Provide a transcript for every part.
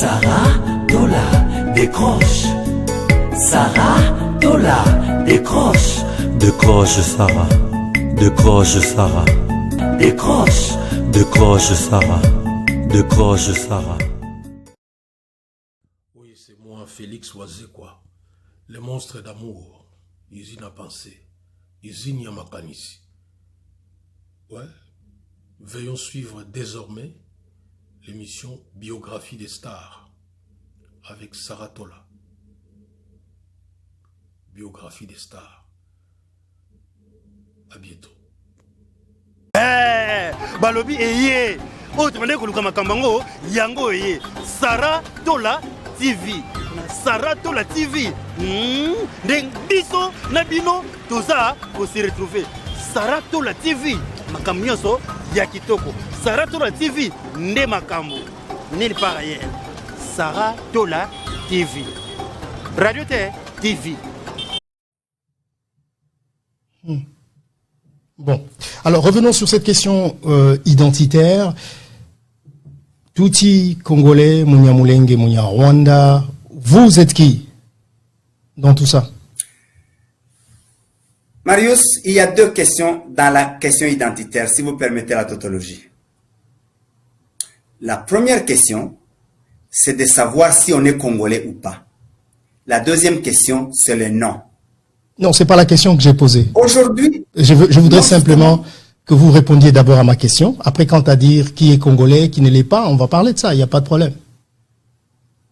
Sarah Tola décroche. Sarah Tola décroche. Décroche Sarah, décroche Sarah, décroche. décroche Sarah, décroche Sarah. Oui, c'est moi, Félix Oisé, quoi. Le monstre d'amour. Usine à penser. Usine Yamakanisi. Ouais. Veuillons suivre désormais l'émission Biographie des stars avec Sarah Tola. Biographie des stars. À bientôt. Balobi eye oyo tomande koluka makambo yango yango eye Sarah Tola TV. Sarah Tola TV ndenge biso na bino toza kose retrouver. Sarah Tola TV makambo nyonso ya kitoko. Sarah Tola TV nde makambo nulle part ailleurs. Sarah Tola TV Radio TV. Bon, alors revenons sur cette question identitaire. Tutsi, Congolais, Mounia Moulenge, Mounia Rwanda, vous êtes qui dans tout ça? Marius, il y a deux questions dans la question identitaire, si vous permettez la tautologie. La première question, c'est de savoir si on est Congolais ou pas. La deuxième question, c'est le nom. Non, c'est pas la question que j'ai posée. Aujourd'hui, je voudrais simplement que vous répondiez d'abord à ma question. Après, quant à dire qui est Congolais, qui ne l'est pas, on va parler de ça, il n'y a pas de problème.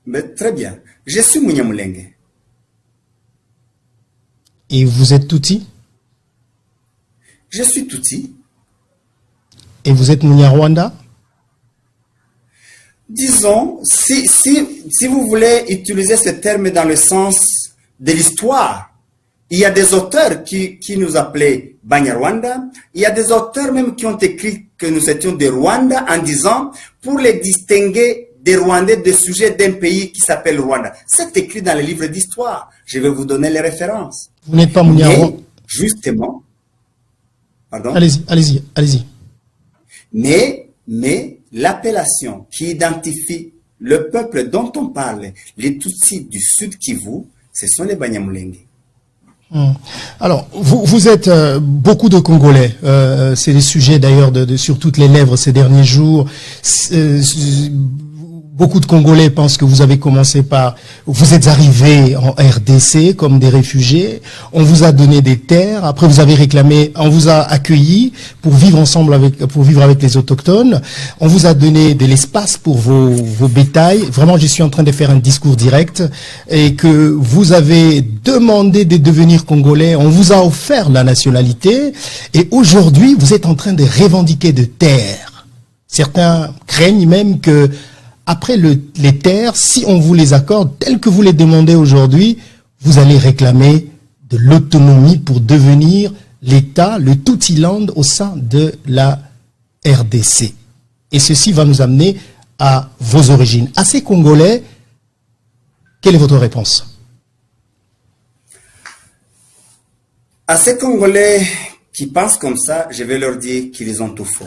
Mais très bien. Je suis Mounia Moulenge. Et vous êtes Tutsi? Je suis Tutsi. Et vous êtes Mounia Rwanda? Disons, si vous voulez utiliser ce terme dans le sens de l'histoire, il y a des auteurs qui nous appelaient Banyarwanda. Il y a des auteurs même qui ont écrit que nous étions des Rwanda en disant, pour les distinguer des Rwandais, des sujets d'un pays qui s'appelle Rwanda. C'est écrit dans les livres d'histoire. Je vais vous donner les références. Vous n'êtes pas Mounia Rwanda? Justement. Pardon? Allez-y. Mais l'appellation qui identifie le peuple dont on parle, les Tutsis du Sud Kivu, ce sont les Banyamulenge. Alors, vous êtes beaucoup de Congolais. C'est le sujet d'ailleurs sur toutes les lèvres ces derniers jours. Beaucoup de Congolais pensent que vous avez commencé par... Vous êtes arrivés en RDC comme des réfugiés. On vous a donné des terres. Après, vous avez réclamé... On vous a accueillis pour vivre ensemble pour vivre avec les autochtones. On vous a donné de l'espace pour vos bétails. Vraiment, je suis en train de faire un discours direct. Et que vous avez demandé de devenir Congolais. On vous a offert la nationalité. Et aujourd'hui, vous êtes en train de revendiquer de terres. Certains craignent même que après les terres, si on vous les accorde telles que vous les demandez aujourd'hui, vous allez réclamer de l'autonomie pour devenir l'État, le Tutsi-land au sein de la RDC. Et ceci va nous amener à vos origines. À ces Congolais, quelle est votre réponse? À ces Congolais qui pensent comme ça, je vais leur dire qu'ils ont tout faux.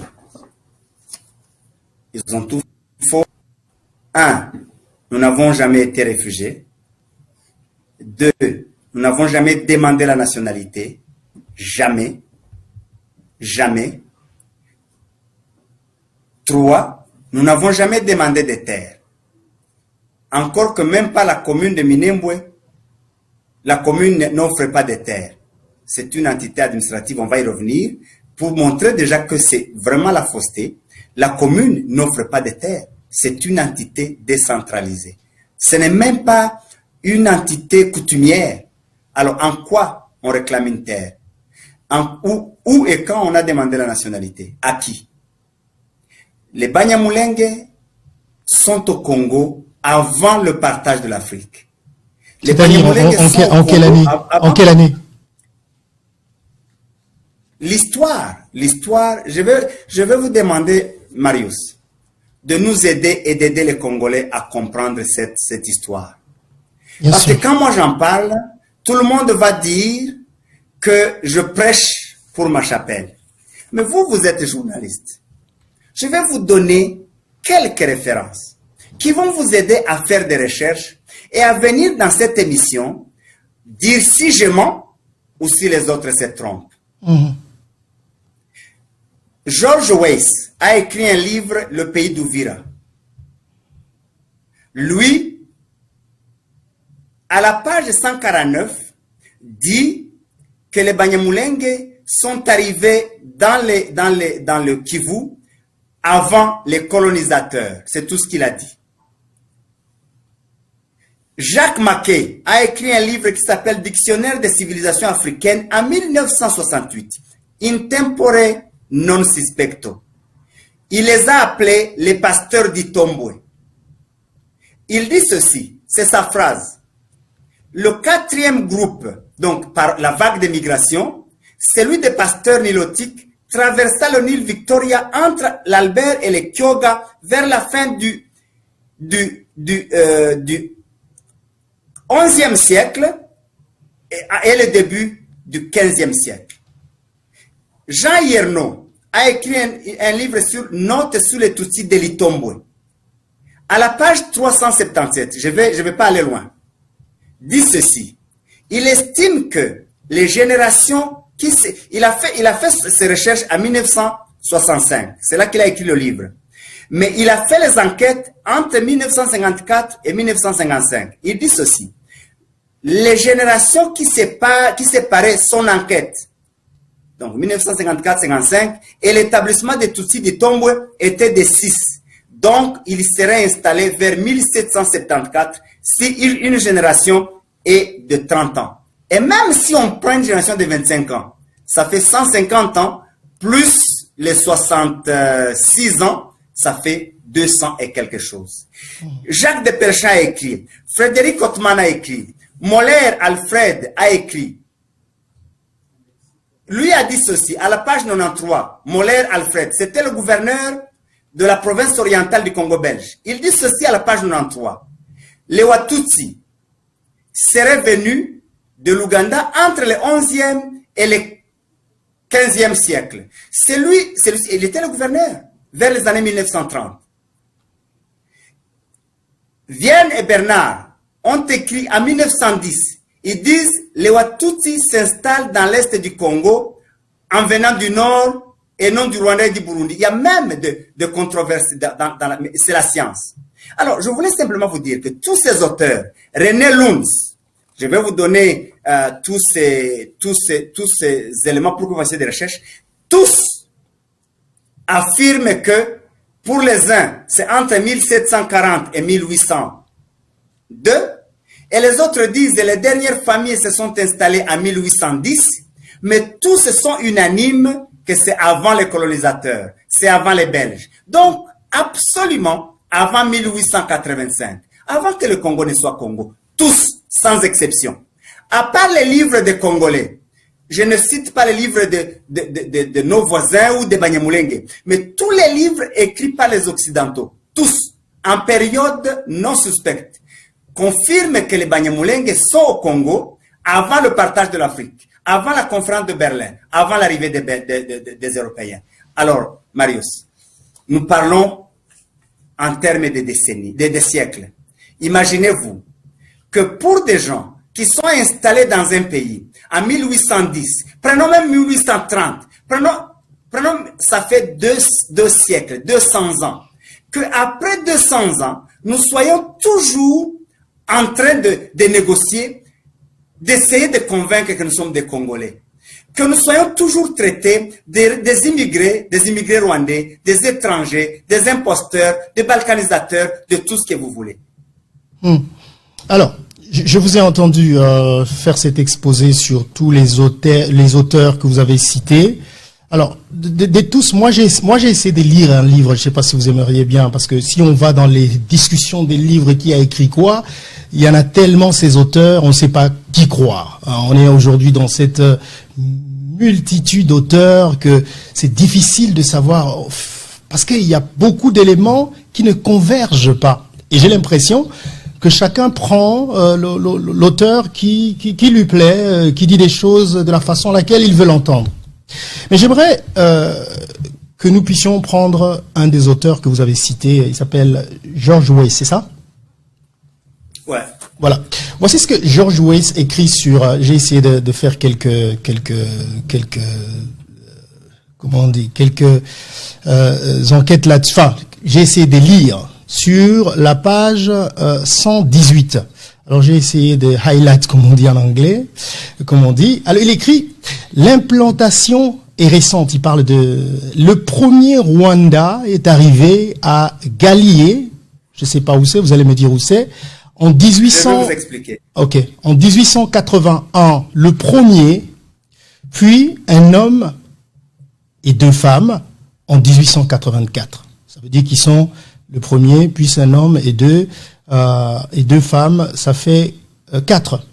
Ils ont tout faux. 1. Nous n'avons jamais été réfugiés. 2. Nous n'avons jamais demandé la nationalité. Jamais. 3. Nous n'avons jamais demandé des terres. Encore que même pas la commune de Minembwe, la commune n'offre pas de terres. C'est une entité administrative, on va y revenir, pour montrer déjà que c'est vraiment la fausseté. La commune n'offre pas de terres. C'est une entité décentralisée. Ce n'est même pas une entité coutumière. Alors, en quoi on réclame une terre? Où et quand on a demandé la nationalité? À qui? Les Banyamulenge sont au Congo avant le partage de l'Afrique. C'est-à-dire en quelle année? L'histoire, je vais vous demander, Marius, de nous aider et d'aider les Congolais à comprendre cette histoire. Parce que quand moi j'en parle, tout le monde va dire que je prêche pour ma chapelle. Mais vous êtes journaliste. Je vais vous donner quelques références. qui vont vous aider à faire des recherches et à venir dans cette émission dire si je mens ou si les autres se trompent. George Weiss a écrit un livre, Le pays d'Uvira. Lui, à la page 149, dit que les Banyamulenge sont arrivés dans le Kivu avant les colonisateurs. C'est tout ce qu'il a dit. Jacques Mackay a écrit un livre qui s'appelle Dictionnaire des civilisations africaines en 1968. In tempore non suspecto. Il les a appelés les pasteurs d'Itombwe. Il dit ceci, c'est sa phrase. Le quatrième groupe, donc par la vague de migration, celui des pasteurs nilotiques, traversa le Nil Victoria entre l'Albert et le Kyoga vers la fin du 11e siècle et le début du 15e siècle. Jean Yerno a écrit un livre sur Notes sur les Tutsis de l'Itombwe. À la page 377, je vais pas aller loin, dit ceci. Il estime que les générations il a fait ses recherches en 1965. C'est là qu'il a écrit le livre. Mais il a fait les enquêtes entre 1954 et 1955. Il dit ceci. Les générations qui séparaient son enquête, donc 1954-55, et l'établissement des Tutsis d'Itombwe était de 6. Donc, il serait installé vers 1774 si une génération est de 30 ans. Et même si on prend une génération de 25 ans, ça fait 150 ans, plus les 66 ans, ça fait 200 et quelque chose. Jacques de Perchin a écrit, Frédéric Ottman a écrit, Moller Alfred a écrit. Lui a dit ceci, à la page 93, Moller Alfred, c'était le gouverneur de la province orientale du Congo belge. Il dit ceci à la page 93. Les Watutsi seraient venus de l'Ouganda entre le 11e et le 15e siècle. Il était le gouverneur vers les années 1930. Vienne et Bernard ont écrit en 1910. Ils disent les Watutsi s'installent dans l'est du Congo en venant du nord et non du Rwanda et du Burundi. Il y a même de controverses c'est la science. Alors, je voulais simplement vous dire que tous ces auteurs, René Luns, je vais vous donner tous ces éléments pour que vous fassiez des recherches. Tous affirment que pour les uns, c'est entre 1740 et 1802. Et les autres disent que les dernières familles se sont installées en 1810. Mais tous sont unanimes que c'est avant les colonisateurs. C'est avant les Belges. Donc, absolument, avant 1885. Avant que le Congo ne soit Congo. Tous, sans exception. À part les livres des Congolais, je ne cite pas les livres de nos voisins ou des Banyamulenge, mais tous les livres écrits par les Occidentaux, tous, en période non suspecte, confirment que les Banyamulenge sont au Congo avant le partage de l'Afrique, avant la conférence de Berlin, avant l'arrivée des Européens. Alors, Marius, nous parlons en termes de décennies, de siècles. Imaginez-vous que pour des gens qui sont installés dans un pays en 1810, prenons même 1830, prenons ça fait deux siècles, 200 ans, qu'après 200 ans, nous soyons toujours en train de négocier, d'essayer de convaincre que nous sommes des Congolais, que nous soyons toujours traités des immigrés rwandais, des étrangers, des imposteurs, des balkanisateurs, de tout ce que vous voulez. Alors, je vous ai entendu faire cet exposé sur tous les auteurs que vous avez cités. Alors, de tous, moi j'ai essayé de lire un livre, je ne sais pas si vous aimeriez bien, parce que si on va dans les discussions des livres, qui a écrit quoi, il y en a tellement ces auteurs, on ne sait pas qui croire. On est aujourd'hui dans cette multitude d'auteurs que c'est difficile de savoir, parce qu'il y a beaucoup d'éléments qui ne convergent pas. Et j'ai l'impression que chacun prend l'auteur qui lui plaît, qui dit des choses de la façon à laquelle il veut l'entendre. Mais j'aimerais que nous puissions prendre un des auteurs que vous avez cité. Il s'appelle George Weiss, c'est ça? Ouais. Voilà. Voici ce que George Weiss écrit sur. J'ai essayé de faire quelques comment on dit, quelques enquêtes là-dessus. Enfin, j'ai essayé de lire sur la page 118. Alors j'ai essayé de highlight, comme on dit en anglais, comme on dit. Alors il écrit l'implantation est récente. Il parle de le premier Rwanda est arrivé à Galié. Je sais pas où c'est. Vous allez me dire où c'est. En 1800. Je vais vous expliquer. Ok. En 1881, le premier, puis un homme et 2 femmes en 1884. Ça veut dire qu'ils sont le premier, puis un homme et deux femmes. Ça fait 4.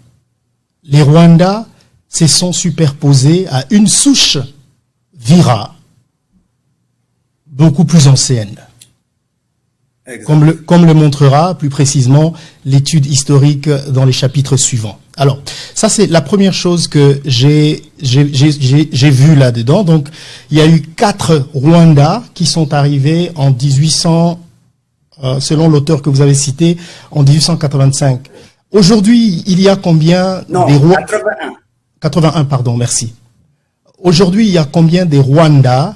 Les Rwandais se sont superposés à une souche Vira, beaucoup plus ancienne. Comme le montrera plus précisément l'étude historique dans les chapitres suivants. Alors, ça c'est la première chose que j'ai vu là-dedans. Donc, il y a eu 4 Rwandais qui sont arrivés en 1800, selon l'auteur que vous avez cité, en 1885. Aujourd'hui, il y a combien Non, des Rwandais? 81. 81, pardon, merci. Aujourd'hui, il y a combien des Rwandais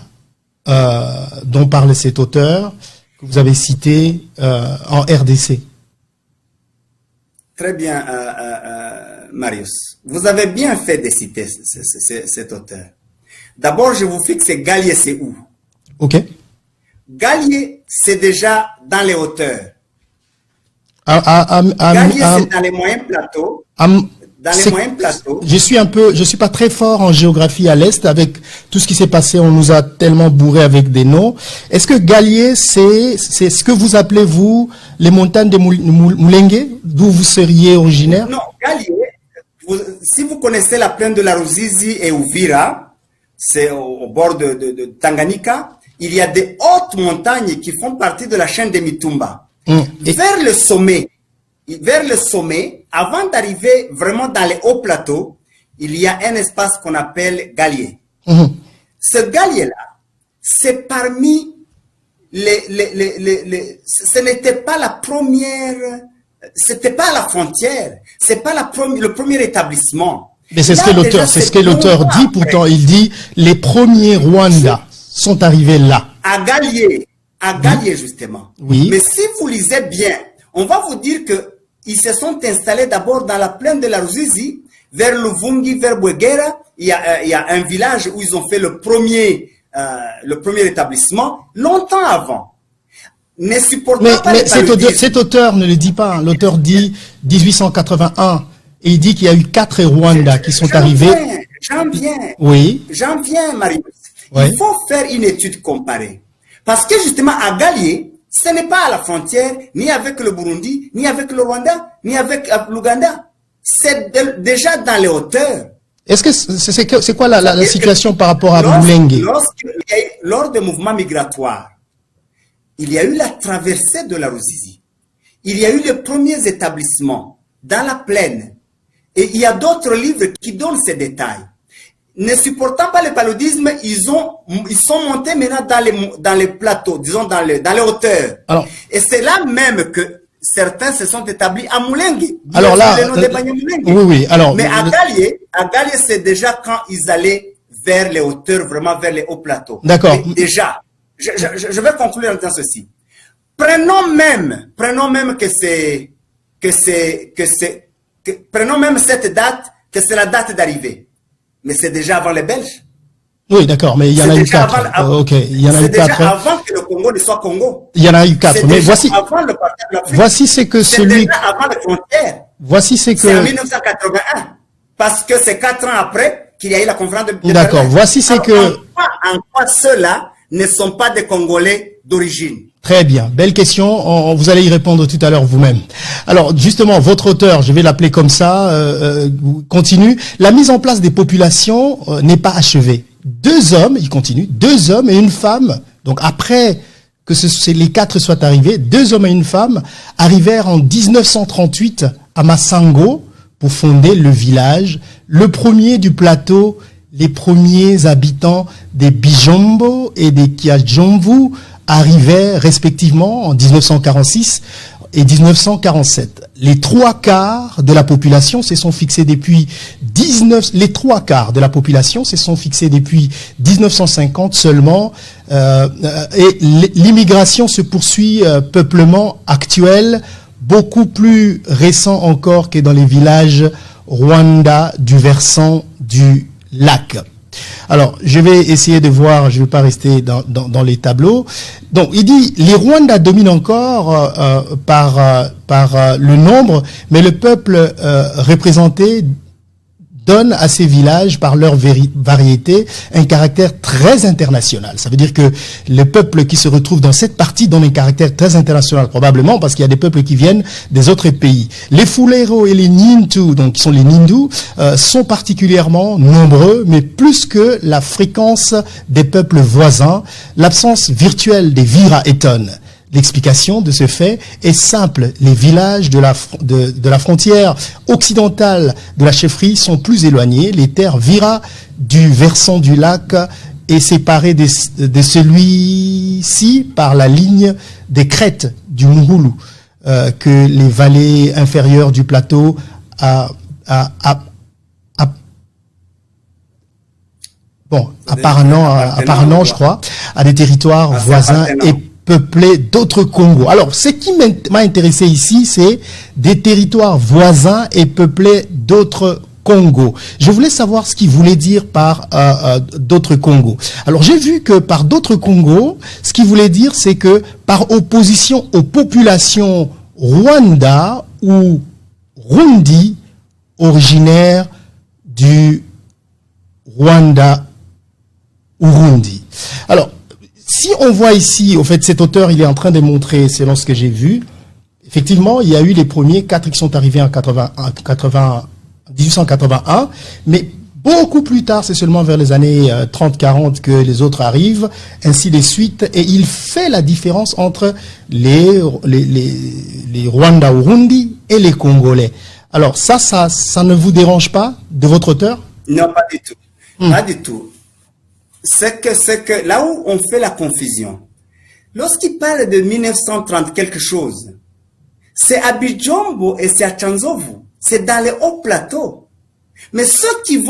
dont parle cet auteur que vous avez cité en RDC? Très bien, Marius. Vous avez bien fait de citer cet auteur. D'abord, je vous fixe Galié, c'est où? Ok. Galié, c'est déjà dans les hauteurs. Galié, c'est dans les moyens plateaux. Dans les moyens plateaux. Je suis pas très fort en géographie à l'Est avec tout ce qui s'est passé. On nous a tellement bourré avec des noms. Est-ce que Galié, c'est ce que vous appelez, vous, les montagnes de Mulenge, d'où vous seriez originaire? Non, Galié, si vous connaissez la plaine de la Ruzizi et Uvira, c'est au bord de Tanganyika, il y a des hautes montagnes qui font partie de la chaîne de Mitumba. Vers le sommet, avant d'arriver vraiment dans les hauts plateaux, il y a un espace qu'on appelle Galié. Ce Galié-là, c'est parmi ce n'était pas la première, c'était pas la frontière, c'est pas le premier établissement. Mais c'est ce que l'auteur dit, pourtant il dit les premiers Rwandais sont arrivés là. À Galié justement. Oui. Mais si vous lisez bien, on va vous dire que ils se sont installés d'abord dans la plaine de la Ruzizi, vers Luvungi, vers Bwegera. Il y a un village où ils ont fait le premier établissement, longtemps avant. Ne supportant pas cet auteur ne le dit pas. L'auteur dit 1881. Et il dit qu'il y a eu 4 Rwandais qui sont arrivés. J'en viens. Oui. J'en viens, Marius. Ouais. Il faut faire une étude comparée. Parce que justement, à Galié, ce n'est pas à la frontière, ni avec le Burundi, ni avec le Rwanda, ni avec l'Ouganda. C'est déjà dans les hauteurs. Est-ce que c'est quoi la situation par rapport à Mulenge? Lors des mouvements migratoires, il y a eu la traversée de la Ruzizi. Il y a eu les premiers établissements dans la plaine. Et il y a d'autres livres qui donnent ces détails. Ne supportant pas le paludisme, ils sont montés maintenant dans les plateaux, disons dans les hauteurs. Alors, et c'est là même que certains se sont établis à Mulenge. Alors là, oui. Alors, mais à Galié, c'est déjà quand ils allaient vers les hauteurs, vraiment vers les hauts plateaux. D'accord. Déjà, je vais conclure en disant ceci. Prenons même prenons même cette date, que c'est la date d'arrivée. Mais c'est déjà avant les Belges. Oui, d'accord, mais il y en a eu 4. Ok, il y en a eu 4. C'est déjà avant que le Congo ne soit Congo. Il y en a eu 4. Mais voici. Avant le partage de l'Afrique. Voici c'est que celui. C'est déjà avant les frontières. Voici c'est que. C'est en 1981. Parce que c'est 4 ans après qu'il y a eu la conférence de Berlin. D'accord. Voici c'est que. En quoi ceux-là ne sont pas des Congolais d'origine? Très bien, belle question, vous allez y répondre tout à l'heure vous-même. Alors justement, votre auteur, je vais l'appeler comme ça, continue. La mise en place des populations n'est pas achevée. 2 hommes, il continue, 2 hommes et une femme, donc après que les 4 soient arrivés, 2 hommes et une femme arrivèrent en 1938 à Massango pour fonder le village, le premier du plateau les premiers habitants des Bijombo et des Kiajomvu arrivaient respectivement en 1946 et 1947. Les trois quarts de la population se sont fixés depuis 1950 seulement, et l'immigration se poursuit, peuplement actuel, beaucoup plus récent encore que dans les villages Rwanda du versant du lac. Alors, je vais essayer de voir, je ne vais pas rester dans les tableaux. Donc, il dit, les Rwandais dominent encore par le nombre, mais le peuple représenté donne à ces villages, par leur variété, un caractère très international. Ça veut dire que le peuple qui se retrouve dans cette partie donne un caractère très international, probablement parce qu'il y a des peuples qui viennent des autres pays. Les Fulero et les Nintu, donc qui sont les Nindu, sont particulièrement nombreux, mais plus que la fréquence des peuples voisins. L'absence virtuelle des Vira étonne. L'explication de ce fait est simple. Les villages de la frontière occidentale de la chefferie sont plus éloignés. Les terres Vira du versant du lac est séparée de celui-ci par la ligne des crêtes du Mungulu, que les vallées inférieures du plateau apparemment, je crois, à des territoires voisins et peuplés d'autres Congos. Alors, ce qui m'a intéressé ici, c'est des territoires voisins et peuplés d'autres Congo. Je voulais savoir ce qu'il voulait dire par d'autres Congo. Alors, j'ai vu que par d'autres Congo, ce qu'il voulait dire, c'est que par opposition aux populations Rwanda ou Rundi, originaires du Rwanda, Urundi. Alors, si on voit ici, au fait, cet auteur, il est en train de montrer, selon ce que j'ai vu, effectivement, il y a eu les premiers 4 qui sont arrivés en 1881, mais beaucoup plus tard, c'est seulement vers les années 30-40 que les autres arrivent, ainsi de suite, et il fait la différence entre les Rwanda, Urundi et les Congolais. Alors, ça ne vous dérange pas de votre auteur? Non, pas du tout. Pas du tout. C'est que là où on fait la confusion, lorsqu'il parle de 1930 quelque chose, c'est à Bijombo et c'est à Tchanzovu, c'est dans les hauts plateaux. Mais ceux qui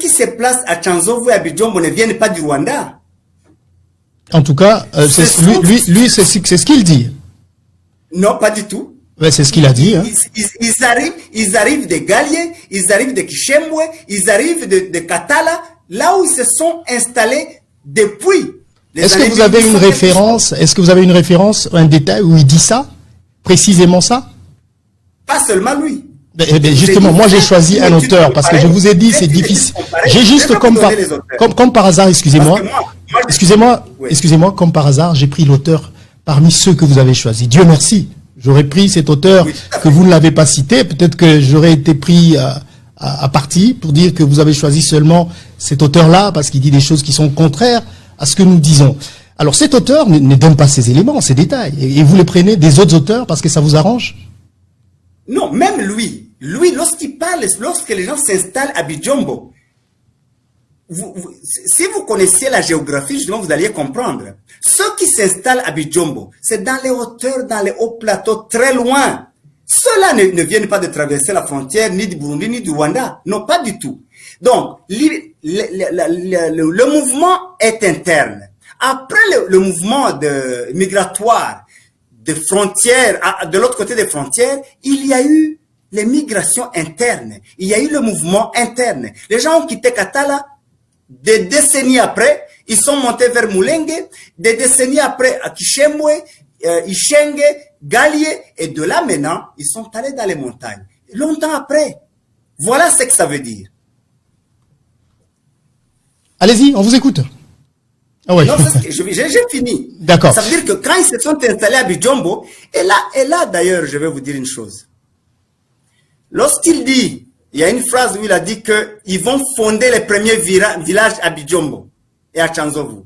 se placent à Tchanzovu et à Bijombo ne viennent pas du Rwanda. En tout cas, c'est ce qu'il dit. Non, pas du tout. Ouais, c'est ce qu'il a dit. Hein. Ils arrivent de Galié, ils arrivent de Kishembwe, ils arrivent de Katala, là où ils se sont installés depuis. Est-ce que vous avez une référence? Est-ce que vous avez une référence, un détail où il dit ça, précisément ça? Pas seulement lui. Justement, moi j'ai choisi un auteur parce que je vous ai dit c'est difficile. J'ai juste comme par hasard, excusez-moi, comme par hasard, j'ai pris l'auteur parmi ceux que vous avez choisis. Dieu merci. J'aurais pris cet auteur que vous ne l'avez pas cité. Peut-être que j'aurais été pris à partie pour dire que vous avez choisi seulement cet auteur-là parce qu'il dit des choses qui sont contraires à ce que nous disons. Alors cet auteur ne donne pas ces éléments, ces détails. Et vous les prenez des autres auteurs parce que ça vous arrange? Non, même lui, lorsqu'il parle, lorsque les gens s'installent à Bijombo, si vous connaissiez la géographie, justement, vous alliez comprendre. Ceux qui s'installent à Bijombo, c'est dans les hauteurs, dans les hauts plateaux, très loin. Ceux-là ne viennent pas de traverser la frontière, ni du Burundi, ni du Rwanda. Non, pas du tout. Donc, le mouvement est interne. Après le mouvement migratoire des frontières, de l'autre côté des frontières, il y a eu les migrations internes. Il y a eu le mouvement interne. Les gens ont quitté Katala. Des décennies après, ils sont montés vers Mulenge. Des décennies après, à Kishembwe, Ishenge, Galié. Et de là maintenant, ils sont allés dans les montagnes. Longtemps après. Voilà ce que ça veut dire. Allez-y, on vous écoute. Ah ouais. Non, j'ai fini. D'accord. Ça veut dire que quand ils se sont installés à Bijombo, et là d'ailleurs, je vais vous dire une chose. Lorsqu'il dit, il y a une phrase où il a dit qu'ils vont fonder les premiers villages à Bijombo et à Tchanzovu.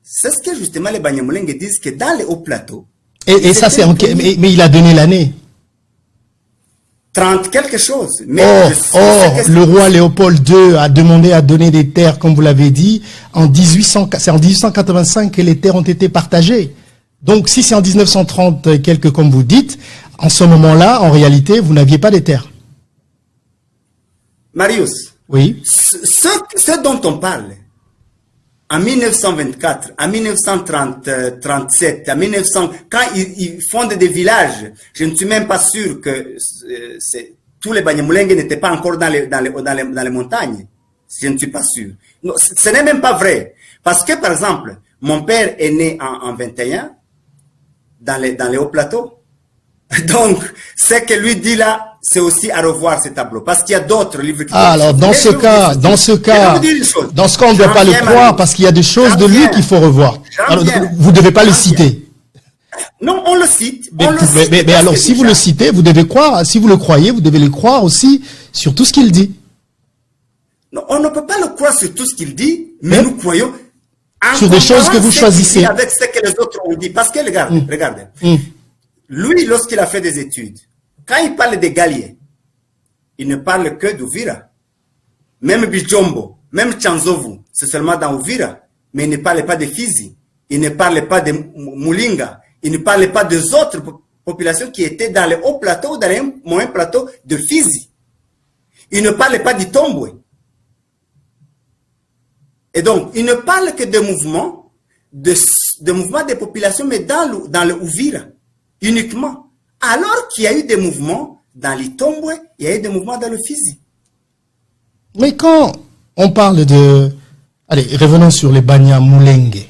C'est ce que justement les Banyamulenge disent, que dans les hauts plateaux. Et ça, c'est mais il a donné l'année. 30 quelque chose. Mais le roi Léopold II a demandé à donner des terres, comme vous l'avez dit, c'est en 1885 que les terres ont été partagées. Donc, si c'est en 1930 quelques, comme vous dites, en ce moment-là, en réalité, vous n'aviez pas des terres. Marius, oui. Ce dont on parle, en 1924, en 1937, en 1900, quand ils fondent des villages, je ne suis même pas sûr que tous les Banyamulenge n'étaient pas encore dans les montagnes. Je ne suis pas sûr. Non, ce n'est même pas vrai. Parce que, par exemple, mon père est né en 21 dans les hauts plateaux. Donc, ce que lui dit là, c'est aussi à revoir ces tableaux. Parce qu'il y a d'autres livres qui... alors, dans ce cas, on ne doit pas le croire parce qu'il y a des choses de lui qu'il faut revoir. Alors, vous ne devez pas le citer. Non, on le cite. Mais alors, si vous le citez, vous devez croire, si vous le croyez, vous devez le croire aussi sur tout ce qu'il dit. Non, on ne peut pas le croire sur tout ce qu'il dit, mais nous croyons... Sur des choses que vous choisissez. Avec ce que les autres ont dit. Parce que, regardez. Lui, lorsqu'il a fait des études, quand il parle des Galiers, il ne parle que d'Uvira. Même Bijombo, même Chanzovu, c'est seulement dans Uvira. Mais il ne parle pas de Fizi. Il ne parle pas de Moulinga. Il ne parle pas des autres populations qui étaient dans les hauts plateaux, dans les moyens plateaux de Fizi. Il ne parle pas d'Itombwe. Et donc, il ne parle que de mouvements, de mouvements des populations, mais dans le Uvira, uniquement. Alors qu'il y a eu des mouvements dans l'Itombwe, il y a eu des mouvements dans le Fizi. Mais quand on parle de... Allez, revenons sur les Banyamulenge.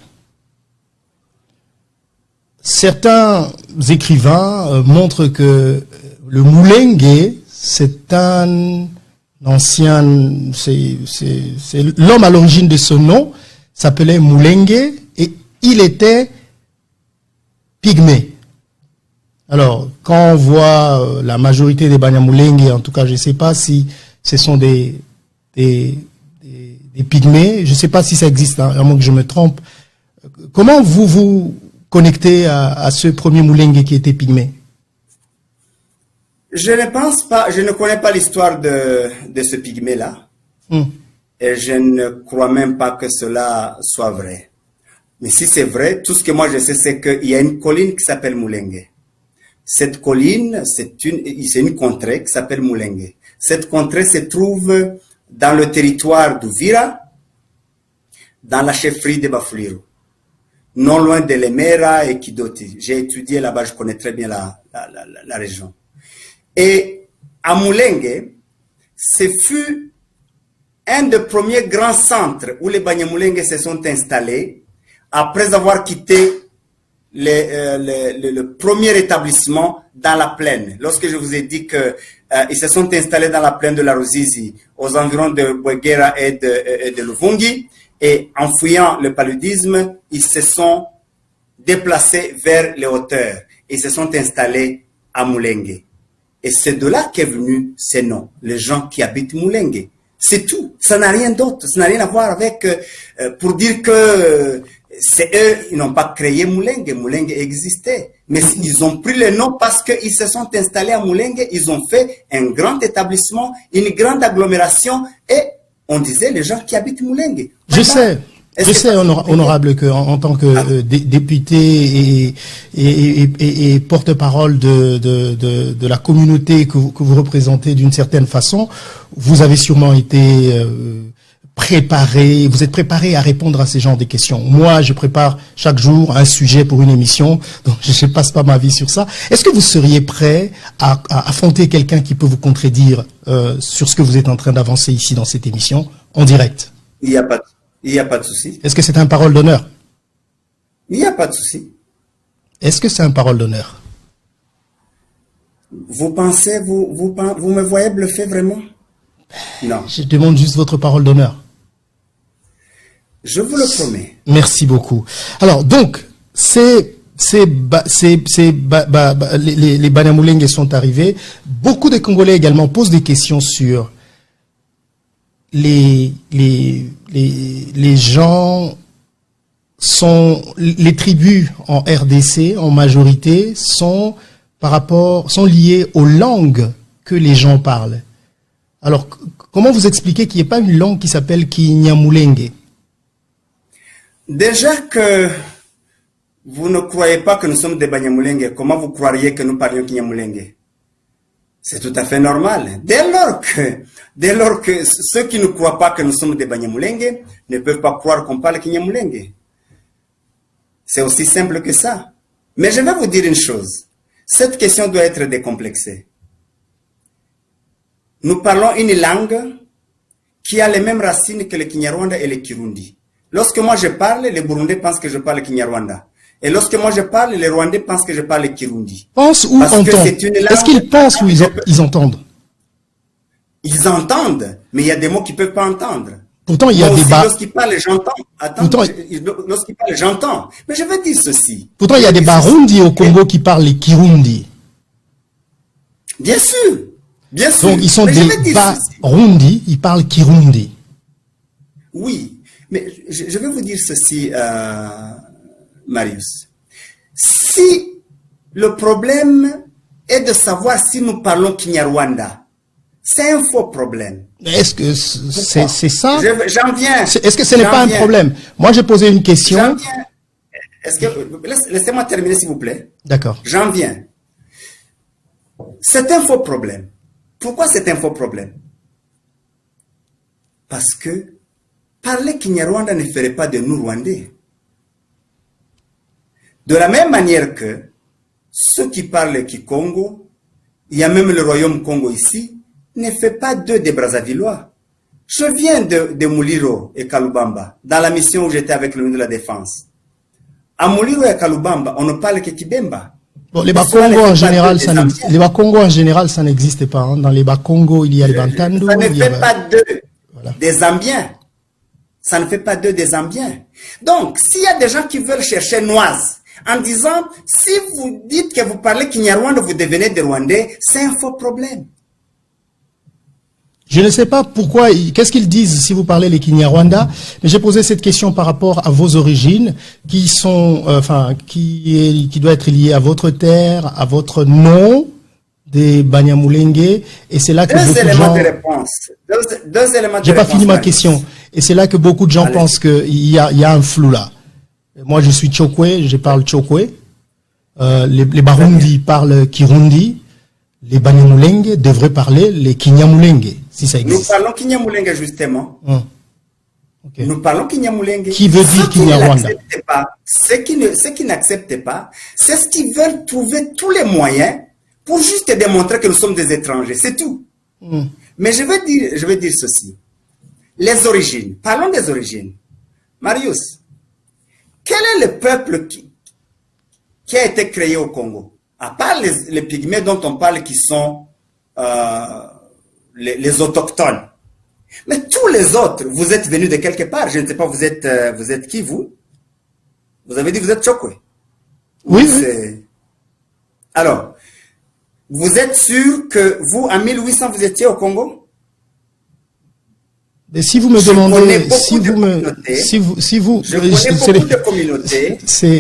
Certains écrivains montrent que le Mulenge, c'est un ancien... C'est l'homme à l'origine de ce nom, s'appelait Mulenge, et il était pygmée. Alors, quand on voit la majorité des Banyamulenge, en tout cas, je ne sais pas si ce sont des pygmées, je ne sais pas si ça existe, hein, à moins que je me trompe. Comment vous vous connectez à ce premier Mulenge qui était pygmée? Je ne pense pas, je ne connais pas l'histoire de ce pygmée-là. Et je ne crois même pas que cela soit vrai. Mais si c'est vrai, tout ce que moi je sais, c'est qu'il y a une colline qui s'appelle Mulenge. Cette colline, c'est une contrée qui s'appelle Mulenge. Cette contrée se trouve dans le territoire d'Uvira, dans la chefferie de Bafuliru, non loin de Lemera et Kidoti. J'ai étudié là-bas, je connais très bien la région. Et à Mulenge, ce fut un des premiers grands centres où les Banyamulenge se sont installés après avoir quitté le premier établissement dans la plaine. Lorsque je vous ai dit que ils se sont installés dans la plaine de la Ruzizi, aux environs de Bouguera et de Luvungi, et en fuyant le paludisme, ils se sont déplacés vers les hauteurs. Ils se sont installés à Mulenge. Et c'est de là qu'est venu ce nom, les gens qui habitent Mulenge. C'est tout. Ça n'a rien d'autre. Ça n'a rien à voir avec, pour dire que c'est eux, ils n'ont pas créé Mulenge. Mulenge existait. Mais ils ont pris le nom parce qu'ils se sont installés à Mulenge. Ils ont fait un grand établissement, une grande agglomération. Et on disait les gens qui habitent Mulenge. Je sais, honorable, qu'en tant que député et porte-parole de la communauté que vous représentez d'une certaine façon, vous avez sûrement été préparé, vous êtes préparé à répondre à ces genres de questions. Moi, je prépare chaque jour un sujet pour une émission, donc je ne passe pas ma vie sur ça. Est-ce que vous seriez prêt à affronter quelqu'un qui peut vous contredire sur ce que vous êtes en train d'avancer ici dans cette émission, en direct? Il n'y a pas de souci. Est-ce que c'est un parole d'honneur? Il n'y a pas de souci. Est-ce que c'est un parole d'honneur? Vous pensez, vous me voyez bluffer vraiment? Non. Je demande juste votre parole d'honneur. Je vous le promets. Merci beaucoup. Alors, donc, les Banyamulenge sont arrivés. Beaucoup de Congolais également posent des questions sur les gens les tribus en RDC, en majorité, sont liées aux langues que les gens parlent. Alors, comment vous expliquez qu'il n'y ait pas une langue qui s'appelle Kinyamulenge? Déjà que vous ne croyez pas que nous sommes des Banyamulenge, comment vous croiriez que nous parlions Kinyamulenge? C'est tout à fait normal. Dès lors que ceux qui ne croient pas que nous sommes des Banyamulenge ne peuvent pas croire qu'on parle Kinyamulenge. C'est aussi simple que ça. Mais je vais vous dire une chose. Cette question doit être décomplexée. Nous parlons une langue qui a les mêmes racines que le Kinyarwanda et le Kirundi. Lorsque moi je parle, les Burundais pensent que je parle Kinyarwanda. Et lorsque moi je parle, les Rwandais pensent que je parle Kirundi. Pensent ou entendent? Est-ce qu'ils pensent ou ils entendent? Ils entendent, mais il y a des mots qu'ils ne peuvent pas entendre. Pourtant, il y a des lorsqu'ils parlent, j'entends. Lorsqu'ils parlent, j'entends. Mais je veux dire ceci. Pourtant, il y a des Barundi au Congo qui parlent les Kirundi. Bien sûr. Bien sûr. Donc, ils sont des Barundi, ils parlent Kirundi. Oui. Mais je vais vous dire ceci, Marius. Si le problème est de savoir si nous parlons Kinyarwanda, c'est un faux problème. Est-ce que c'est ça? J'en viens. Est-ce que ce n'est pas un problème? Moi, j'ai posé une question. J'en viens. Laissez-moi terminer, s'il vous plaît. D'accord. J'en viens. C'est un faux problème. Pourquoi c'est un faux problème? Parce que parler Kinyarwanda ne ferait pas de nous Rwandais. De la même manière que ceux qui parlent Kikongo, il y a même le royaume Congo ici, ne fait pas d'eux des Brazzavillois. Je viens de Muliro et Kalubamba, dans la mission où j'étais avec le ministre de la Défense. À Muliro et Kalubamba, on ne parle que Kibemba. Bon, les Bakongo en général, ça n'existe pas. Hein. Dans les Bakongo, il y a les Bantando. Ça ne fait pas d'eux des Zambiens. Ça ne fait pas d'eux des Zambiens. Donc, s'il y a des gens qui veulent chercher noise, en disant, si vous dites que vous parlez Kinyarwanda, vous devenez des Rwandais, c'est un faux problème. Je ne sais pas pourquoi, qu'est-ce qu'ils disent si vous parlez les Kinyarwanda, mais j'ai posé cette question par rapport à vos origines, qui sont, qui doit être liée à votre terre, à votre nom, des Banyamulenge, et c'est là que beaucoup de gens... De réponse. Deux éléments de J'ai pas réponse, fini ma Marius. question, et c'est là que beaucoup de gens pensent qu'il y a un flou là. Moi, je suis Chokwe, je parle Chokwe, les Barundi parlent Kirundi, les Banyamulenge devraient parler les Kinyamulenge, si ça existe. Nous parlons Kinyamulenge justement. Okay. Nous parlons Kinyamulenge. Qui veut dire Kinyarwanda? Ceux qui n'acceptent pas, c'est ce qu'ils veulent trouver tous les moyens pour juste démontrer que nous sommes des étrangers, c'est tout. Mais je veux dire ceci. Les origines, parlons des origines. Marius, quel est le peuple qui a été créé au Congo? À part les pygmées dont on parle qui sont les autochtones. Mais tous les autres, vous êtes venus de quelque part. Je ne sais pas, vous êtes qui, vous? Vous avez dit que vous êtes Chokwe. Oui. Alors, vous êtes sûr que vous, en 1800, vous étiez au Congo? Mais si vous me demandez,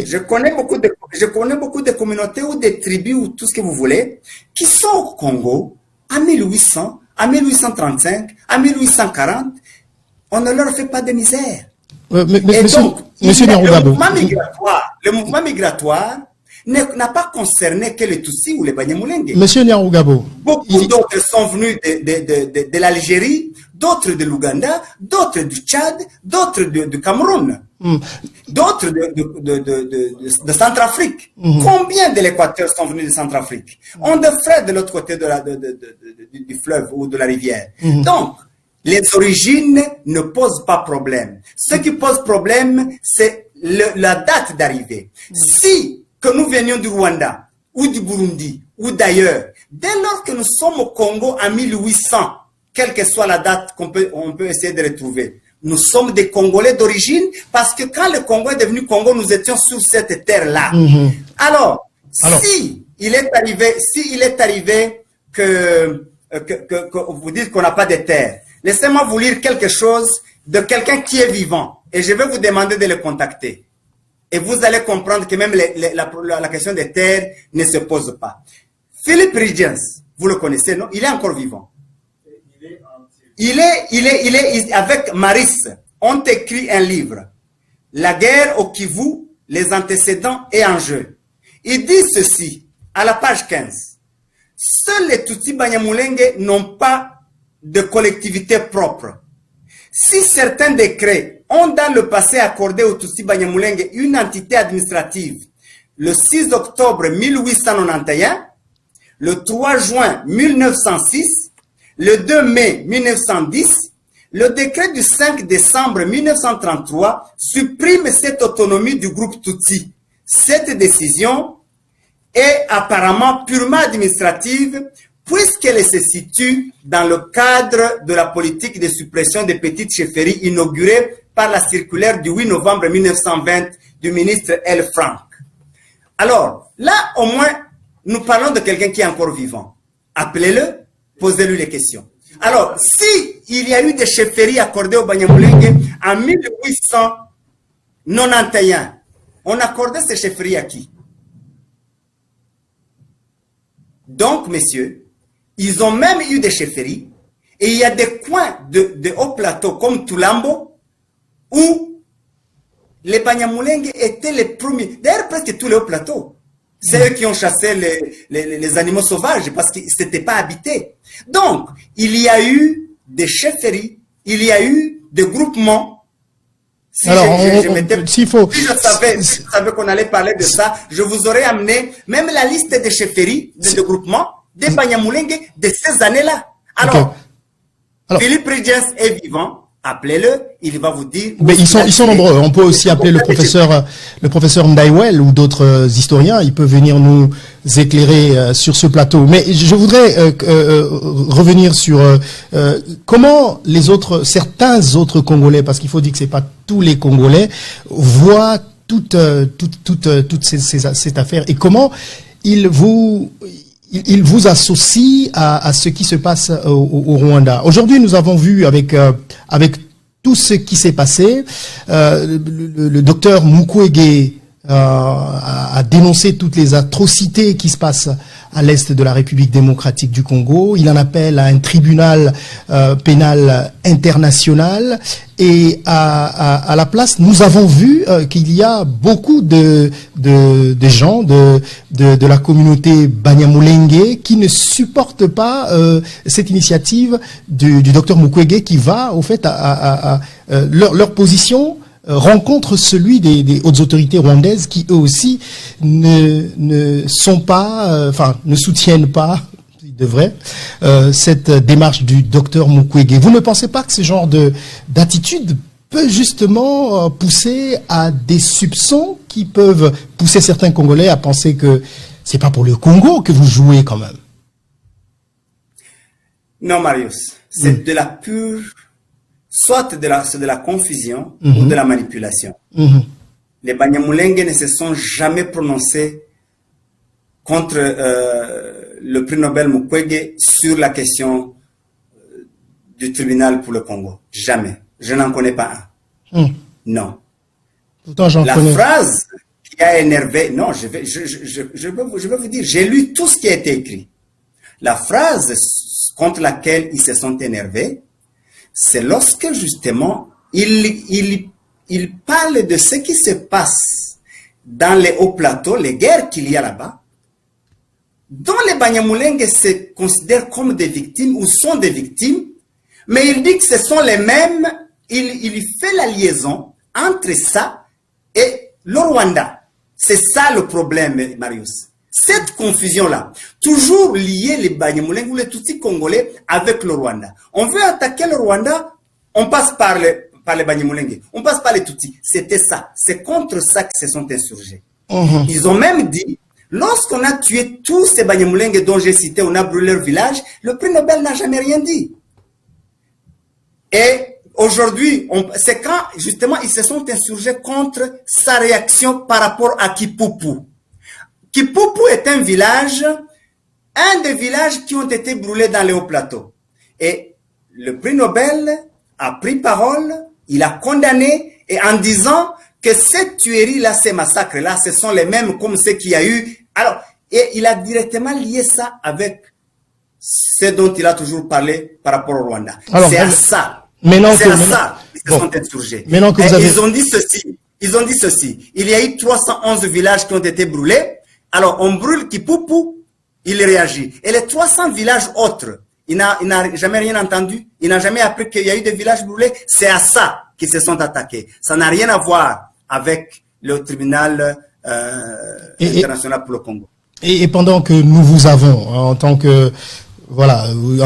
je connais beaucoup de communautés ou des tribus ou tout ce que vous voulez qui sont au Congo en 1800, en 1835, en 1840. On ne leur fait pas de misère. Monsieur Nyarugabo, le mouvement migratoire n'a pas concerné que les Tutsis ou les Banyamulenge. Monsieur Nyarugabo, beaucoup d'autres sont venus de l'Algérie, d'autres de l'Ouganda, d'autres du Tchad, d'autres du Cameroun, d'autres de Centrafrique. Combien de l'Équateur sont venus de Centrafrique? On des frères de l'autre côté du fleuve ou de la rivière. Donc, les origines ne posent pas problème. Ce qui pose problème, c'est la date d'arrivée. Si que nous venions du Rwanda, ou du Burundi, ou d'ailleurs, dès lors que nous sommes au Congo en 1800, quelle que soit la date on peut essayer de retrouver, nous sommes des Congolais d'origine, parce que quand le Congo est devenu Congo, nous étions sur cette terre-là. Alors, si il est arrivé que vous dites qu'on n'a pas de terre, laissez-moi vous lire quelque chose de quelqu'un qui est vivant, et je vais vous demander de le contacter. Et vous allez comprendre que même la question des terres ne se pose pas. Philippe Ridiens, vous le connaissez, non? Il est encore vivant. Il est avec Maris, ont écrit un livre, La guerre au Kivu, les antécédents et enjeux. Il dit ceci, à la page 15. Seuls les Tutsi Banyamulenge n'ont pas de collectivité propre. Si certains décrets ont dans le passé accordé aux Tutsi Banyamulenge une entité administrative, le 6 octobre 1891, le 3 juin 1906, le 2 mai 1910, le décret du 5 décembre 1933 supprime cette autonomie du groupe Tutsi. Cette décision est apparemment purement administrative puisqu'elle se situe dans le cadre de la politique de suppression des petites chefferies inaugurée par la circulaire du 8 novembre 1920 du ministre L. Frank. Alors, là, au moins, nous parlons de quelqu'un qui est encore vivant. Appelez-le, posez-lui les questions. Alors, si il y a eu des chefferies accordées au Banyamulenge en 1891, on accordait ces chefferies à qui? Donc, messieurs, ils ont même eu des chefferies et il y a des coins de haut plateau comme Tulambo où les Banyamulenge étaient les premiers. D'ailleurs, presque tous les hauts plateaux. C'est eux qui ont chassé les animaux sauvages parce que c'était pas habité. Donc, il y a eu des chefferies, il y a eu des groupements. Si je savais qu'on allait parler de ça, je vous aurais amené même la liste des chefferies, des groupements, des Banyamulenge de ces années-là. Alors, Philippe Ridiens est vivant. Appelez-le, il va vous dire. Mais ils sont nombreux. On peut aussi appeler le professeur Ndaiwel ou d'autres historiens. Ils peuvent venir nous éclairer sur ce plateau. Mais je voudrais revenir sur comment certains autres Congolais, parce qu'il faut dire que c'est pas tous les Congolais, voient toute cette affaire et comment ils vous associe à ce qui se passe au Rwanda. Aujourd'hui, nous avons vu avec tout ce qui s'est passé, le docteur Mukwege a dénoncé toutes les atrocités qui se passent à l'est de la République démocratique du Congo. Il en appelle à un tribunal pénal international. Et à la place, nous avons vu qu'il y a beaucoup de gens de la communauté Banyamulenge qui ne supportent pas cette initiative du docteur Mukwege qui va, au fait, leur position rencontre celui des hautes autorités rwandaises qui eux aussi ne sont pas, ne soutiennent pas, ils devraient, cette démarche du docteur Mukwege. Vous ne pensez pas que ce genre d'attitude peut justement pousser à des soupçons qui peuvent pousser certains Congolais à penser que c'est pas pour le Congo que vous jouez quand même? Non, Marius, c'est de la pure, soit c'est de la confusion ou de la manipulation. Les Banyamulenge ne se sont jamais prononcés contre le prix Nobel Mukwege sur la question du tribunal pour le Congo. Jamais. Je n'en connais pas un. Non. Pourtant, la phrase qui a énervé, non, je vais vous dire, j'ai lu tout ce qui a été écrit. La phrase contre laquelle ils se sont énervés, c'est lorsque justement il parle de ce qui se passe dans les hauts plateaux, les guerres qu'il y a là-bas, dont les Banyamulenge se considèrent comme des victimes ou sont des victimes, mais il dit que ce sont les mêmes, il fait la liaison entre ça et le Rwanda. C'est ça le problème, Marius. Cette confusion-là, toujours lier les Banyamulenge ou les Tutsis congolais avec le Rwanda. On veut attaquer le Rwanda, on passe par les Banyamulenge, on passe par les Tutsis. C'était ça. C'est contre ça qu'ils se sont insurgés. Ils ont même dit, lorsqu'on a tué tous ces Banyamulenge dont j'ai cité, on a brûlé leur village, le prix Nobel n'a jamais rien dit. Et aujourd'hui, c'est quand justement ils se sont insurgés contre sa réaction par rapport à Kipupu. Kipupu est un des villages qui ont été brûlés dans les hauts plateaux. Et le prix Nobel a pris parole, il a condamné, et en disant que cette tuerie-là, ces massacres-là, ce sont les mêmes comme ceux qu'il y a eu. Alors, Et il a directement lié ça avec ce dont il a toujours parlé par rapport au Rwanda. C'est à ça. C'est à ça qu'ils se sont insurgés. Ils ont dit ceci. Il y a eu 311 villages qui ont été brûlés. Alors, on brûle Kipupu, il réagit. Et les 300 villages autres, il n'a jamais rien entendu. Il n'a jamais appris qu'il y a eu des villages brûlés. C'est à ça qu'ils se sont attaqués. Ça n'a rien à voir avec le tribunal international pour le Congo. Et pendant que nous vous avons, en tant que... Voilà,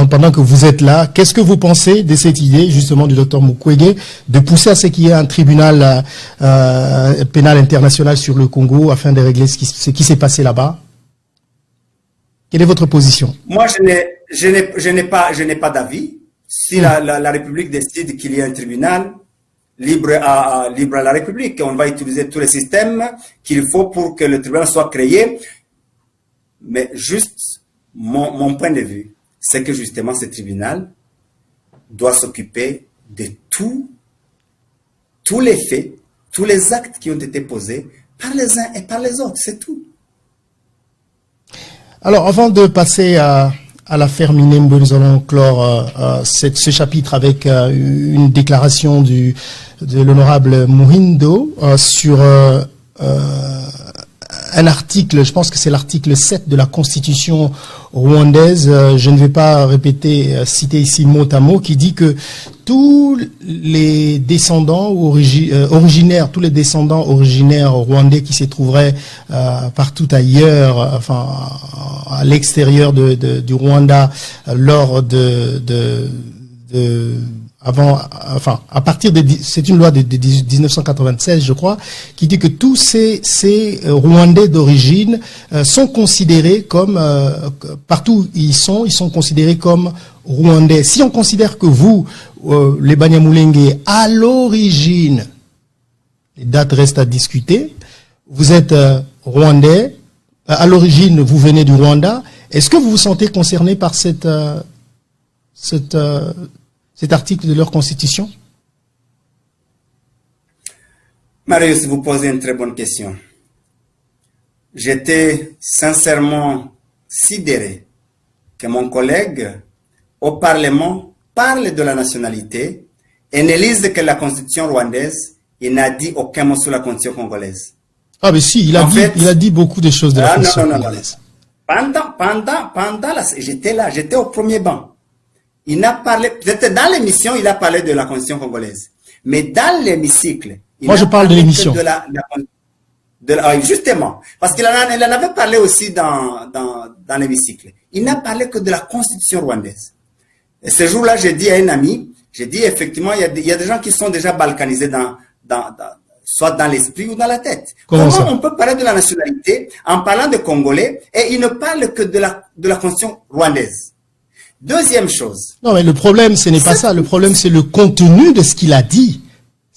pendant que vous êtes là, qu'est-ce que vous pensez de cette idée, justement, du docteur Mukwege, de pousser à ce qu'il y ait un tribunal pénal international sur le Congo afin de régler ce qui s'est passé là-bas? Quelle est votre position? Moi, je n'ai pas d'avis. Si la République décide qu'il y ait un tribunal libre à la République, on va utiliser tous les systèmes qu'il faut pour que le tribunal soit créé. Mais juste, mon point de vue, c'est que justement ce tribunal doit s'occuper de tous les faits, tous les actes qui ont été posés par les uns et par les autres, c'est tout. Alors, avant de passer à l'affaire Minembwe, nous allons clore ce chapitre avec une déclaration de l'honorable Muhindo sur un article, je pense que c'est l'article 7 de la Constitution rwandaise, je ne vais pas citer ici mot à mot, qui dit que tous les descendants originaires rwandais qui se trouveraient partout ailleurs, à l'extérieur du Rwanda, lors c'est une loi de 1996, je crois, qui dit que tous ces Rwandais d'origine sont considérés comme, partout où ils sont considérés comme Rwandais. Si on considère que vous, les Banyamulenge, à l'origine, les dates restent à discuter, vous êtes Rwandais, à l'origine vous venez du Rwanda, est-ce que vous vous sentez concerné par cet article de leur constitution? Marius, vous posez une très bonne question. J'étais sincèrement sidéré que mon collègue au Parlement parle de la nationalité et ne lise que la constitution rwandaise. Il n'a dit aucun mot sur la constitution congolaise. Ah mais si, il a dit beaucoup de choses de la constitution congolaise. J'étais là, j'étais au premier banc. Il n'a parlé, peut-être dans l'émission, il a parlé de la constitution congolaise. Mais dans l'hémicycle, moi je parle de l'émission. Justement, parce qu'il en avait parlé aussi dans l'hémicycle. Il n'a parlé que de la constitution rwandaise. Et ce jour-là, j'ai dit à un ami, j'ai dit effectivement, il y a des gens qui sont déjà balkanisés soit dans l'esprit ou dans la tête. Comment on peut parler de la nationalité en parlant de Congolais et il ne parle que de la constitution rwandaise? Deuxième chose. Non, mais le problème, ce n'est pas ça. Le problème, c'est le contenu de ce qu'il a dit.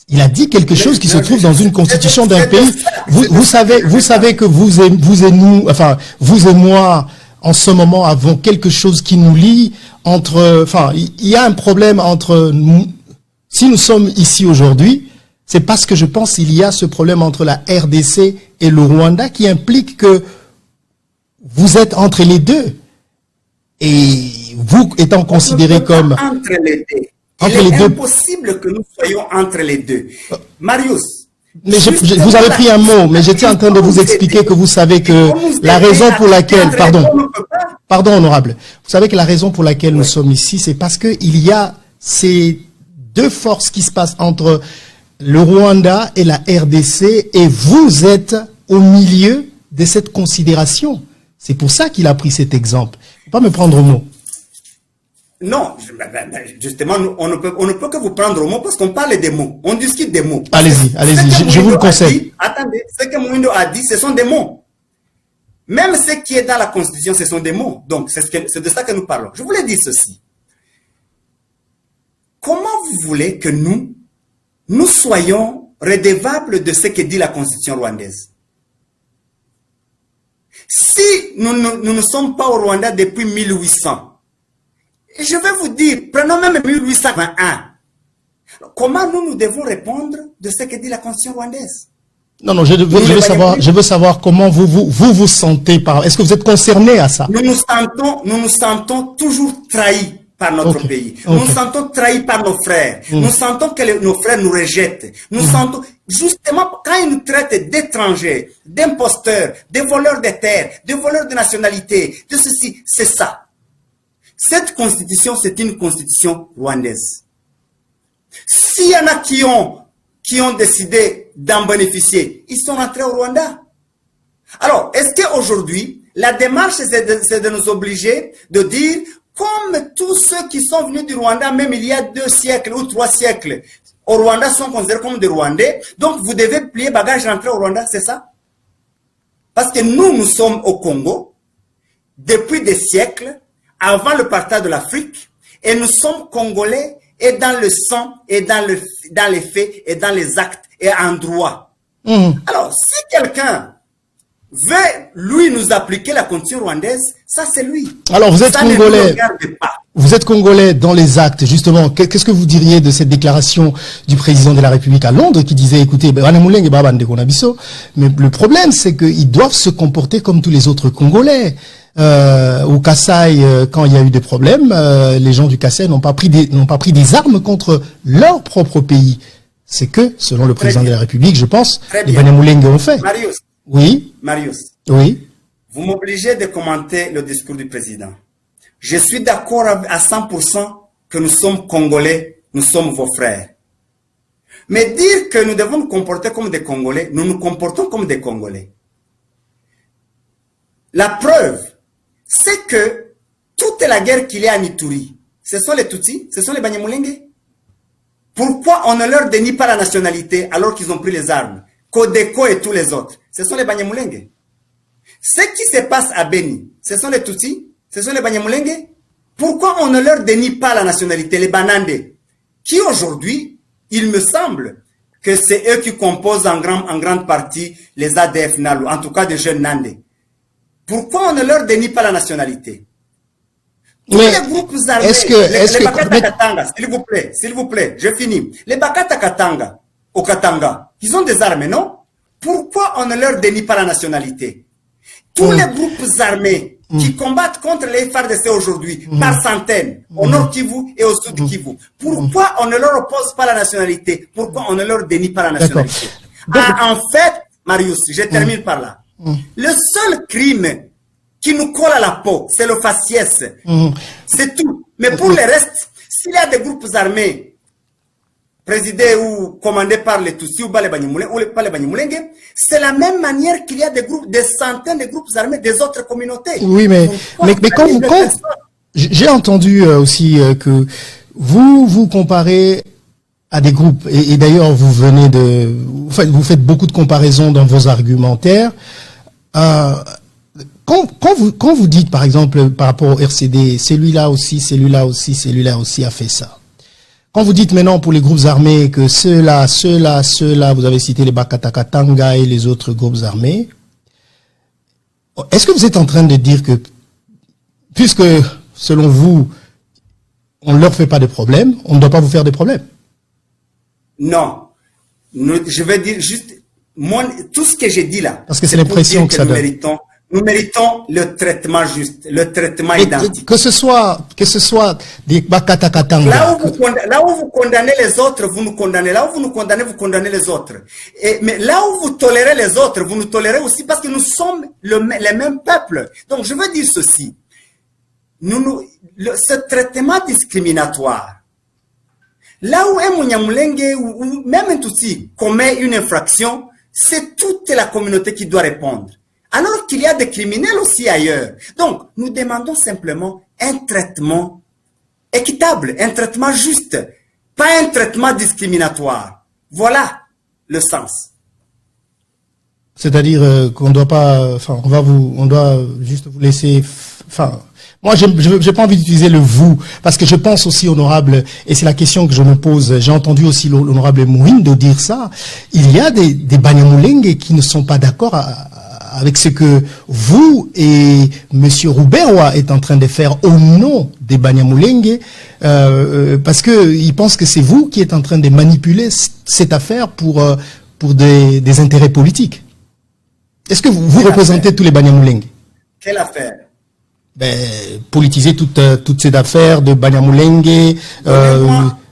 Il a dit quelque chose qui se trouve dans une constitution d'un pays. Vous savez que vous et nous, enfin, vous et moi, en ce moment, avons quelque chose qui nous lie il y a un problème entre nous. Si nous sommes ici aujourd'hui, c'est parce que je pense qu'il y a ce problème entre la RDC et le Rwanda qui implique que vous êtes entre les deux. Et vous étant considéré comme... Entre les deux. Il est impossible que nous soyons entre les deux. Marius. Mais vous avez pris un mot, mais j'étais en train de vous expliquer que vous savez que la raison pour laquelle... Pardon, honorable. Vous savez que la raison pour laquelle nous sommes ici, c'est parce qu'il y a ces deux forces qui se passent entre le Rwanda et la RDC et vous êtes au milieu de cette considération. C'est pour ça qu'il a pris cet exemple. Il ne faut pas me prendre au mot. Non, justement, on ne peut que vous prendre au mot parce qu'on parle des mots. On discute des mots. Allez-y, je vous le conseille. Attendez, ce que Muhindo a dit, ce sont des mots. Même ce qui est dans la Constitution, ce sont des mots. Donc, c'est de ça que nous parlons. Je voulais dire ceci. Comment vous voulez que nous soyons redevables de ce que dit la Constitution rwandaise? Si nous ne sommes pas au Rwanda depuis 1800, je vais vous dire, prenons même 1821. Comment nous devons répondre de ce que dit la Constitution rwandaise? Non, non, je veux savoir comment vous sentez par. Est-ce que vous êtes concerné à ça? Nous nous sentons toujours trahis par notre pays. Nous nous sentons trahis par nos frères. Nous sentons que nos frères nous rejettent. Nous sentons, justement, quand ils nous traitent d'étrangers, d'imposteurs, de voleurs de terres, de voleurs de nationalité, de ceci, c'est ça. Cette constitution, c'est une constitution rwandaise. S'il y en a qui ont décidé d'en bénéficier, ils sont rentrés au Rwanda. Alors, est-ce qu'aujourd'hui, la démarche, c'est de nous obliger de dire, comme tous ceux qui sont venus du Rwanda, même il y a 2 siècles ou 3 siècles, au Rwanda sont considérés comme des Rwandais, donc vous devez plier bagage et rentrer au Rwanda, c'est ça? Parce que nous sommes au Congo, depuis des siècles, avant le partage de l'Afrique, et nous sommes Congolais, et dans le sang, et dans les faits, et dans les actes, et en droit. Alors, si quelqu'un veut, lui, nous appliquer la constitution rwandaise, ça c'est lui. Alors, vous êtes ça Congolais. Vous êtes Congolais dans les actes, justement. Qu'est-ce que vous diriez de cette déclaration du président de la République à Londres qui disait, écoutez, mais le problème, c'est qu'ils doivent se comporter comme tous les autres Congolais. Au Kasaï, quand il y a eu des problèmes, les gens du Kasaï n'ont pas pris des armes contre leur propre pays. C'est que, selon le président de la République, je pense, les Banyamulenge ont fait. Marius. Oui. Marius. Oui. Vous m'obligez de commenter le discours du président. Je suis d'accord à 100% que nous sommes Congolais, nous sommes vos frères. Mais dire que nous devons nous comporter comme des Congolais, nous nous comportons comme des Congolais. La preuve, c'est que toute la guerre qu'il y a en Ituri, ce sont les Tutsis, ce sont les Banyamulenge. Pourquoi on ne leur dénie pas la nationalité alors qu'ils ont pris les armes? Codeco et tous les autres, ce sont les Banyamulenge. Ce qui se passe à Beni, ce sont les Tutsis, ce sont les Banyamulenge. Pourquoi on ne leur dénie pas la nationalité, les Banande, qui aujourd'hui, il me semble que c'est eux qui composent en grande partie les ADF Nalu, en tout cas des jeunes Nandé. Pourquoi on ne leur dénie pas la nationalité? Tous les groupes armés, les Bakata Katanga, s'il vous plaît, je finis. Les Bakata Katanga, au Katanga, ils ont des armes, non? Pourquoi on ne leur dénie pas la nationalité? Tous les groupes armés qui combattent contre les FARDC aujourd'hui, par centaines, au Nord Kivu et au Sud Kivu, pourquoi on ne leur oppose pas la nationalité? Pourquoi on ne leur dénie pas la nationalité? En fait, Marius, je termine par là. Le seul crime qui nous colle à la peau, c'est le faciès. C'est tout. Mais pour le reste, s'il y a des groupes armés présidés ou commandés par les Tutsis ou par les Banyamulenge, c'est la même manière qu'il y a des centaines de groupes armés des autres communautés. Oui, mais quand j'ai entendu aussi que vous comparez à des groupes, et d'ailleurs vous faites beaucoup de comparaisons dans vos argumentaires. Quand vous dites, par exemple, par rapport au RCD, celui-là aussi a fait ça. Quand vous dites maintenant pour les groupes armés que ceux-là, vous avez cité les Bakata Katanga et les autres groupes armés, est-ce que vous êtes en train de dire que, puisque, selon vous, on ne leur fait pas de problème, on ne doit pas vous faire des problèmes? Non. Je vais dire juste, tout ce que j'ai dit là, parce que c'est l'impression que ça donne. Nous méritons le traitement juste, le traitement identique. Que ce soit des Bakata Katanga. Là où vous condamnez les autres, vous nous condamnez. Là où vous nous condamnez, vous condamnez les autres. Mais là où vous tolérez les autres, vous nous tolérez aussi parce que nous sommes les mêmes peuples. Donc je veux dire ceci. Ce traitement discriminatoire, là où un Munyamulenge ou même un Tutsi commet une infraction, c'est toute la communauté qui doit répondre. Alors qu'il y a des criminels aussi ailleurs. Donc, nous demandons simplement un traitement équitable, un traitement juste, pas un traitement discriminatoire. Voilà le sens. C'est-à-dire qu'on doit pas, on doit juste vous laisser, moi, j'ai pas envie d'utiliser le vous, parce que je pense aussi, honorable, et c'est la question que je me pose, j'ai entendu aussi l'honorable Mouindo dire ça, il y a des Banyamulenge qui ne sont pas d'accord avec ce que vous et Monsieur Rouberwa est en train de faire au nom des Banyamulenge, parce que ils pensent que c'est vous qui êtes en train de manipuler cette affaire pour pour des intérêts politiques. Est-ce que vous représentez tous les Banyamulenge? Quelle affaire? Politiser toute cette affaire de Banyamulenge.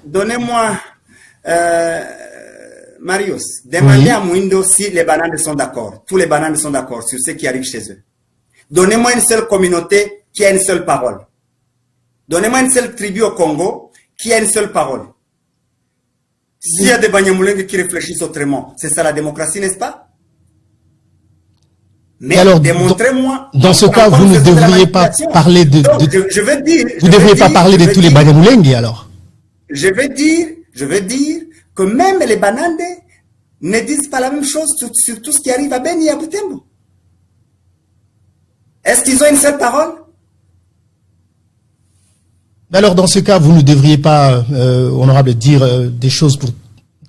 Donnez-moi Marius, demandez à Mouindo si les Banandes sont d'accord. Tous les Banandes sont d'accord sur ce qui arrive chez eux. Donnez-moi une seule communauté qui a une seule parole. Donnez-moi une seule tribu au Congo qui a une seule parole. S'il y a des Banyamulenge qui réfléchissent autrement, c'est ça la démocratie, n'est-ce pas? Mais alors, démontrez-moi. Dans ce cas, vous ne devriez pas parler de. Je veux dire. Vous ne devriez pas parler de tous les Banyamulenge alors. Je veux dire que même les Banandes ne disent pas la même chose sur tout ce qui arrive à Beni et à Butembo. Est-ce qu'ils ont une seule parole? Alors, dans ce cas, vous ne devriez pas, honorable, dire des choses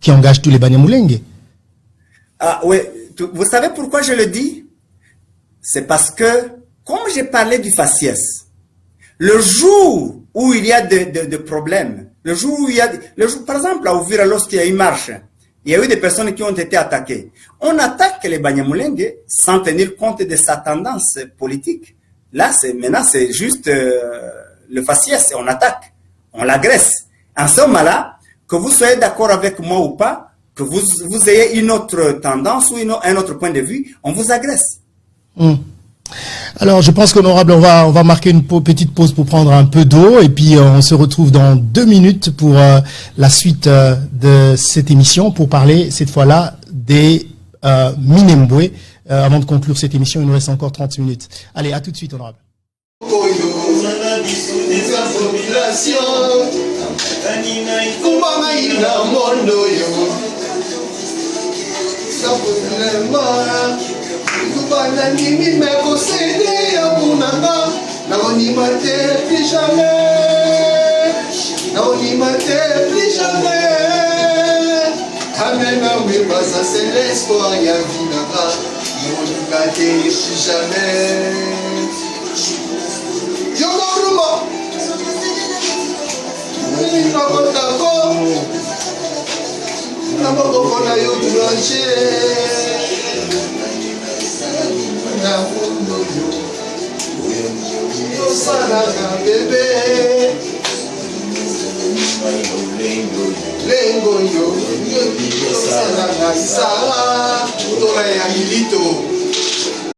qui engagent tous les Banyamulenge. Ah oui, vous savez pourquoi je le dis? C'est parce que, comme j'ai parlé du faciès, le jour où il y a des problèmes, le jour où il y a... par exemple, à Uvira, lorsqu'il y a eu marche, il y a eu des personnes qui ont été attaquées. On attaque les Banyamulenge sans tenir compte de sa tendance politique. Là, maintenant, c'est juste le faciès, on attaque, on l'agresse. En ce moment-là, que vous soyez d'accord avec moi ou pas, que vous ayez une autre tendance ou un autre point de vue, on vous agresse. Alors, je pense qu'honorable, on va marquer une petite pause pour prendre un peu d'eau et puis on se retrouve dans 2 minutes pour la suite de cette émission pour parler cette fois-là des Minembwe. Avant de conclure cette émission, il nous reste encore 30 minutes. Allez, à tout de suite, honorable. Bananimi me concédé à mon anga, n'animate plus jamais, n'animate plus jamais. Amena oui pas ça c'est l'espoir ya vinara, n'animate plus jamais. Yonoruma, ni nakotako, nakotako na yo boulanger. Yosalaka bébé Lengo yo Yosalaka Sara Tola ya milito